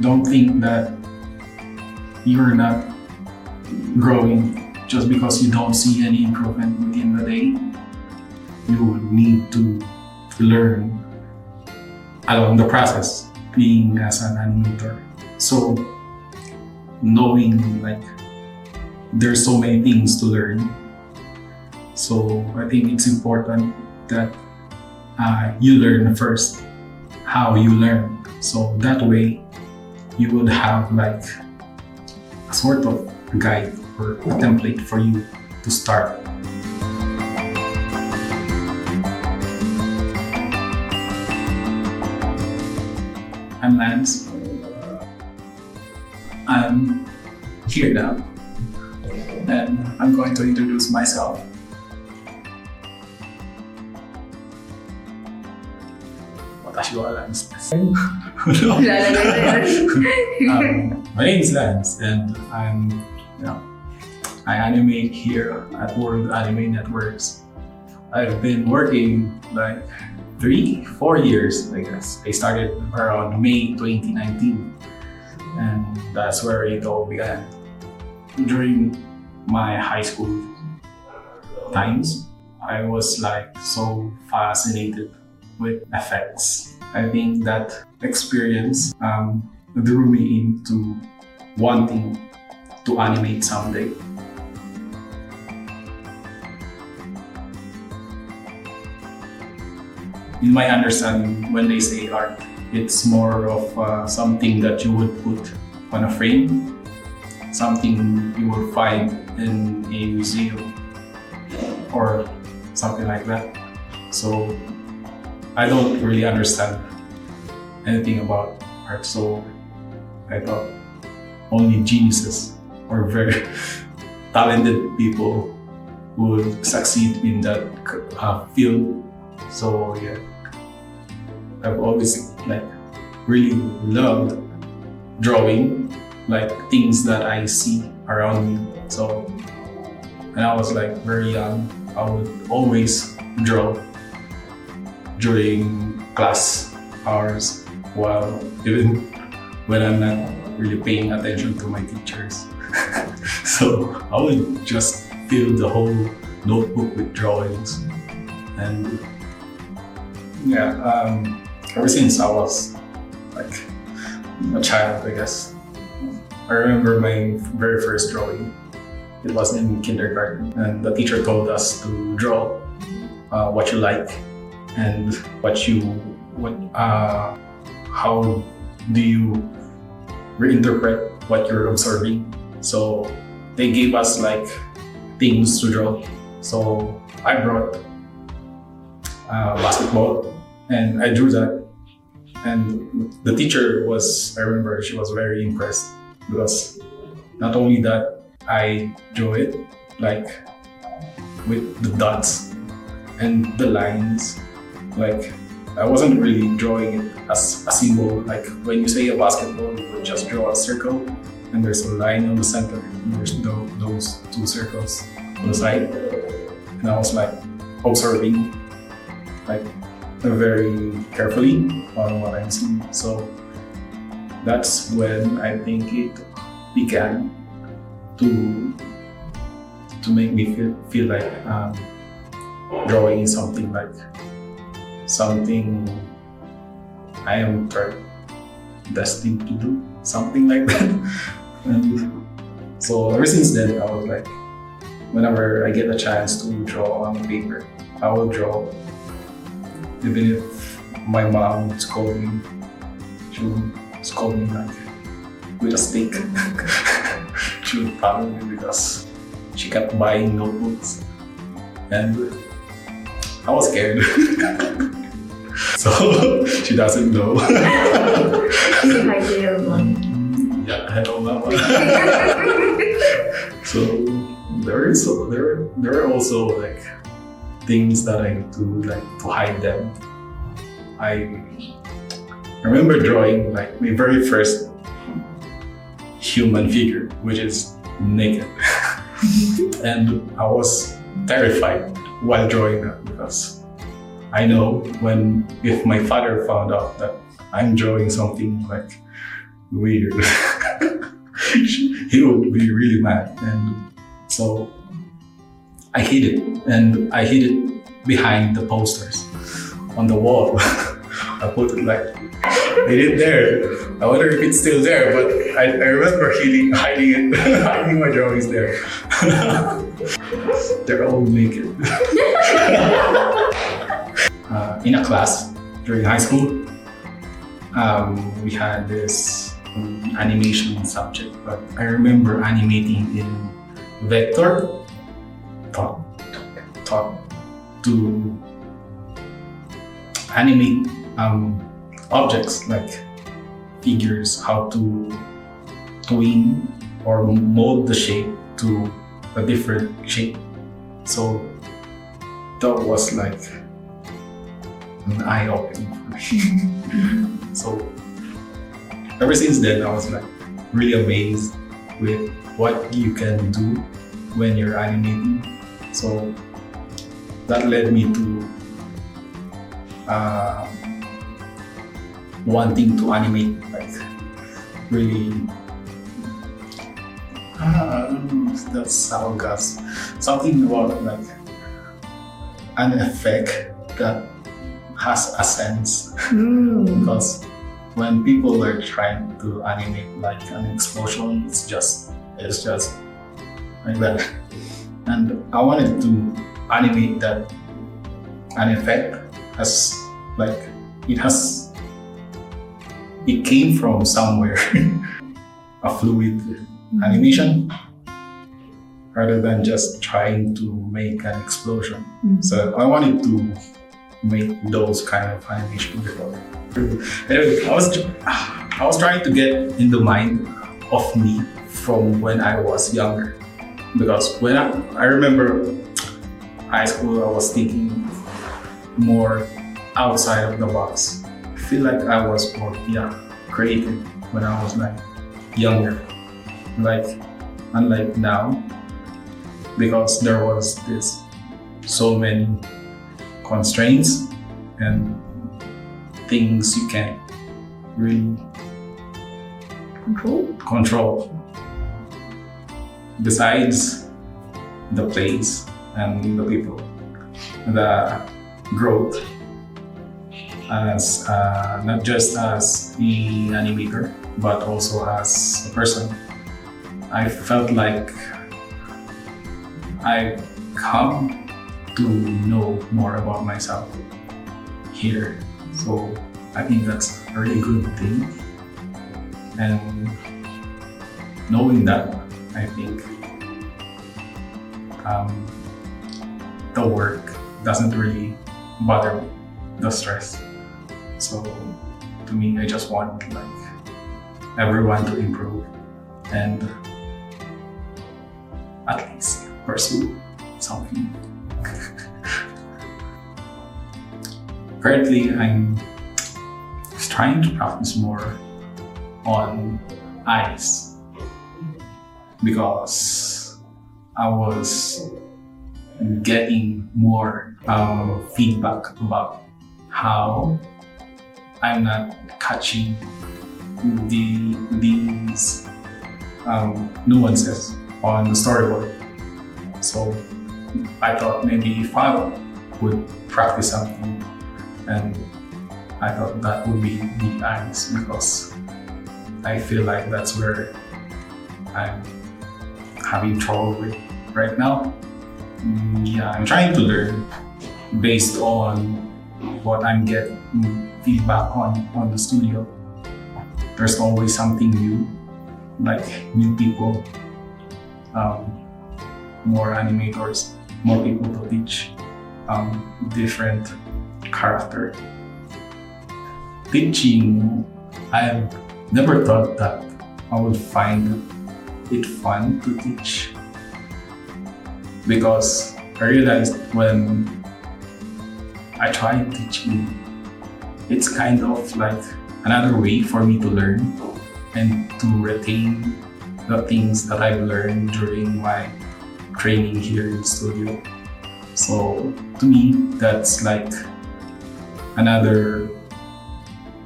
don't think that you're not growing just because you don't see any improvement within the day. You need to learn along the process being as an animator. So knowing like there's so many things to learn. So I think it's important that you learn first how you learn. So that way you would have like a sort of guide or a template for you to start. I'm Lance. I'm here now, and I'm going to introduce myself. Lance. My name is Lance, and I animate here at World Anime Networks. I've been working like 3-4 years, I guess. I started around May 2019, and that's where it all began. During my high school times, I was like so fascinated with effects. I think that experience drew me into wanting to animate someday. In my understanding, when they say art, it's more of something that you would put on a frame, something you will find in a museum or something like that. So I don't really understand anything about art, so I thought only geniuses or very talented people would succeed in that field. So yeah, I've always like really loved drawing, like things that I see around me. So when I was like very young, I would always draw during class hours, while even when I'm not really paying attention to my teachers. So I would just fill the whole notebook with drawings. And yeah, ever since I was like a child, I guess. I remember my very first drawing. It was in kindergarten, and the teacher told us to draw what you like and how do you reinterpret what you're observing. So they gave us like things to draw. So I brought basketball, and I drew that. And the teacher I remember she was very impressed, because not only that I drew it like with the dots and the lines, like I wasn't really drawing it as a symbol. Like when you say a basketball, you would just draw a circle and there's a line on the center, and there's those two circles on the side. And I was like observing like very carefully on what I'm seeing. So that's when I think it began to make me feel like drawing is something I am destined to do, something like that. And so ever since then, I was like, whenever I get a chance to draw on paper, I will draw. Even if my mom would scold me, she would scold me like with a stick. She would punish me because she kept buying notebooks, and I was scared. So she doesn't know. Yeah, I know that one. So there are also like things that I do like to hide them. I remember drawing like my very first human figure, which is naked. And I was terrified while drawing that, because I know if my father found out that I'm drawing something like weird. He would be really mad, and so I hid it, and I hid it behind the posters on the wall. I put it like, hid it there. I wonder if it's still there, but I remember hiding it, hiding my drawings there. They're all naked. In a class during high school, we had this animation subject, but I remember animating in vector, taught to animate objects like figures, how to twin or mold the shape to a different shape. So that was like an eye-opening for me. So ever since then, I was like really amazed with what you can do when you're animating. So that led me to wanting to animate, like really. That's how it goes. Something about like an effect that has a sense. Because when people are trying to animate like an explosion, it's just like that. And I wanted to animate that an effect as like it came from somewhere. A fluid animation rather than just trying to make an explosion. So I wanted to make those kind of animation before. Anyway, I was trying to get in the mind of me from when I was younger, because when I remember high school, I was thinking more outside of the box. I feel like I was more creative when I was like younger, like unlike now, because there was this so many constraints and things you can't really control. Besides the place and the people, the growth as not just as an animator, but also as a person. I felt like I've come to know more about myself here. So I think that's a really good thing. And knowing that, I think the work doesn't really bother me, the stress. So to me, I just want like everyone to improve and at least pursue something. Currently, I'm trying to practice more on eyes because I was getting more feedback about how I'm not catching these nuances on the storyboard. So I thought maybe if I would practice something, and I thought that would be the eyes, because I feel like that's where I'm having trouble with right now. I'm trying to learn based on what I'm getting feedback on the studio. There's always something new, like new people, more animators, more people to teach, different character. Teaching, I've never thought that I would find it fun to teach, because I realized when I tried teaching, it's kind of like another way for me to learn and to retain the things that I've learned during my training here in the studio. So to me, that's like another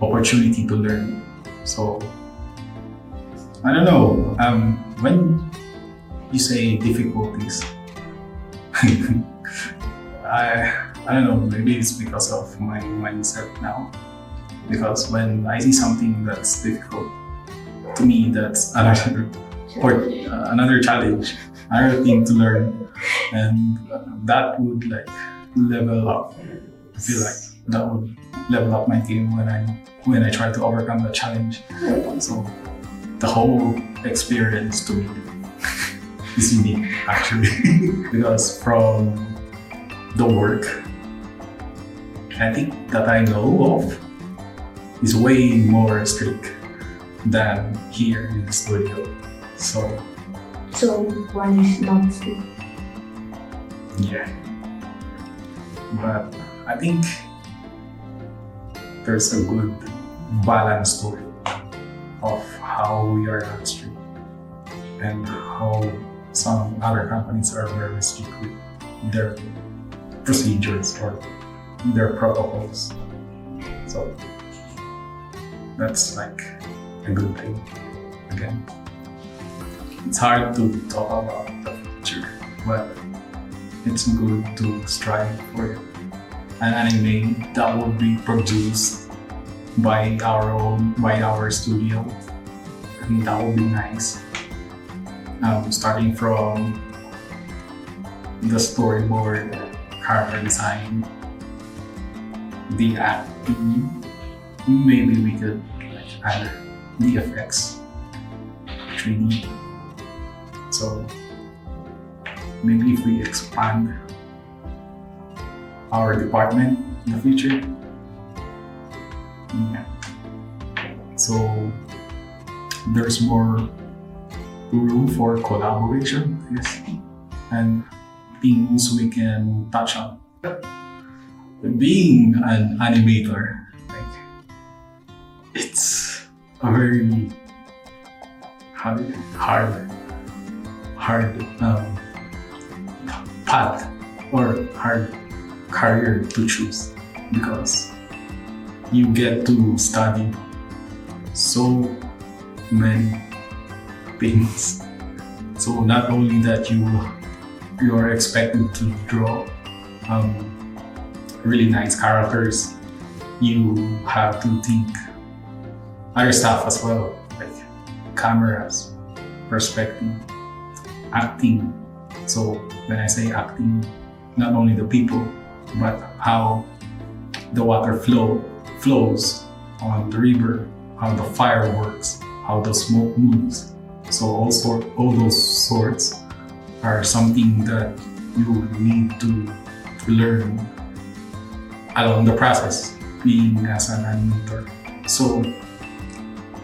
opportunity to learn. So I don't know. When you say difficulties, I don't know. Maybe it's because of my mindset now. Because when I see something that's difficult, to me that's another challenge, another thing to learn, and that would like level up. I feel like that would level up my game when I try to overcome the challenge. So the whole experience to me is unique actually because from the work I think that I know of is way more strict than here in the studio. So one is not strict. Yeah. But I think there's a good balance to it of how we are not strict and how some other companies are very strict with their procedures or their protocols. So that's like a good thing. Again, it's hard to talk about the future, but it's good to strive for an anime that will be produced by our studio. I think that would be nice. Starting from the storyboard, character design, the acting, maybe we could like add the effects, 3D. So maybe if we expand our department in the future, yeah. So there's more room for collaboration, I guess, and things we can touch on. Being an animator, like, it's a very hard path or hard career to choose because you get to study so many things. So not only that you are expected to draw really nice characters, you have to think other stuff as well, like cameras, perspective, acting. So when I say acting, not only the people, but how the water flows on the river, how the fire works, how the smoke moves. So all those sorts are something that you need to learn along the process being as an animator. So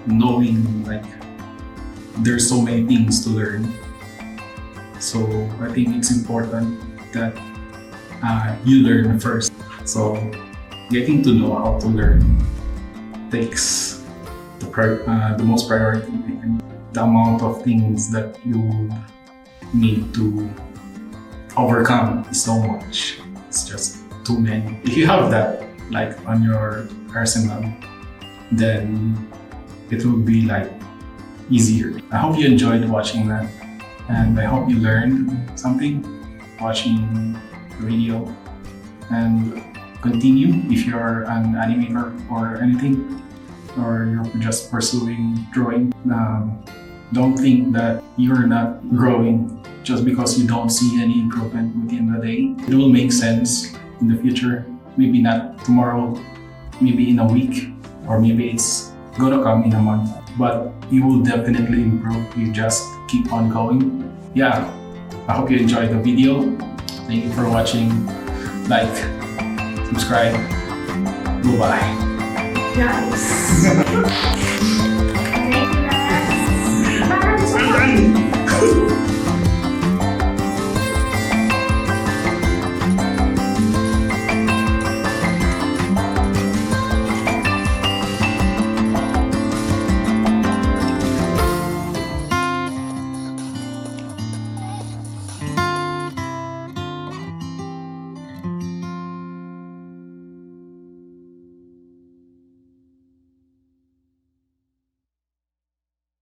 knowing like there's so many things to learn. So I think it's important that you learn first. So getting to know how to learn takes the most priority. And the amount of things that you need to overcome is so much. It's just too many. If you have that like on your arsenal, then it will be like easier. I hope you enjoyed watching that, and I hope you learned something watching the video. And continue if you're an animator or anything, or you're just pursuing drawing. Don't think that you're not growing just because you don't see any improvement within the day. It will make sense in the future. Maybe not tomorrow, maybe in a week, or maybe it's gonna come in a month. But you will definitely improve. You just keep on going. Yeah, I hope you enjoyed the video. Thank you for watching. Like, subscribe. Goodbye. Nice.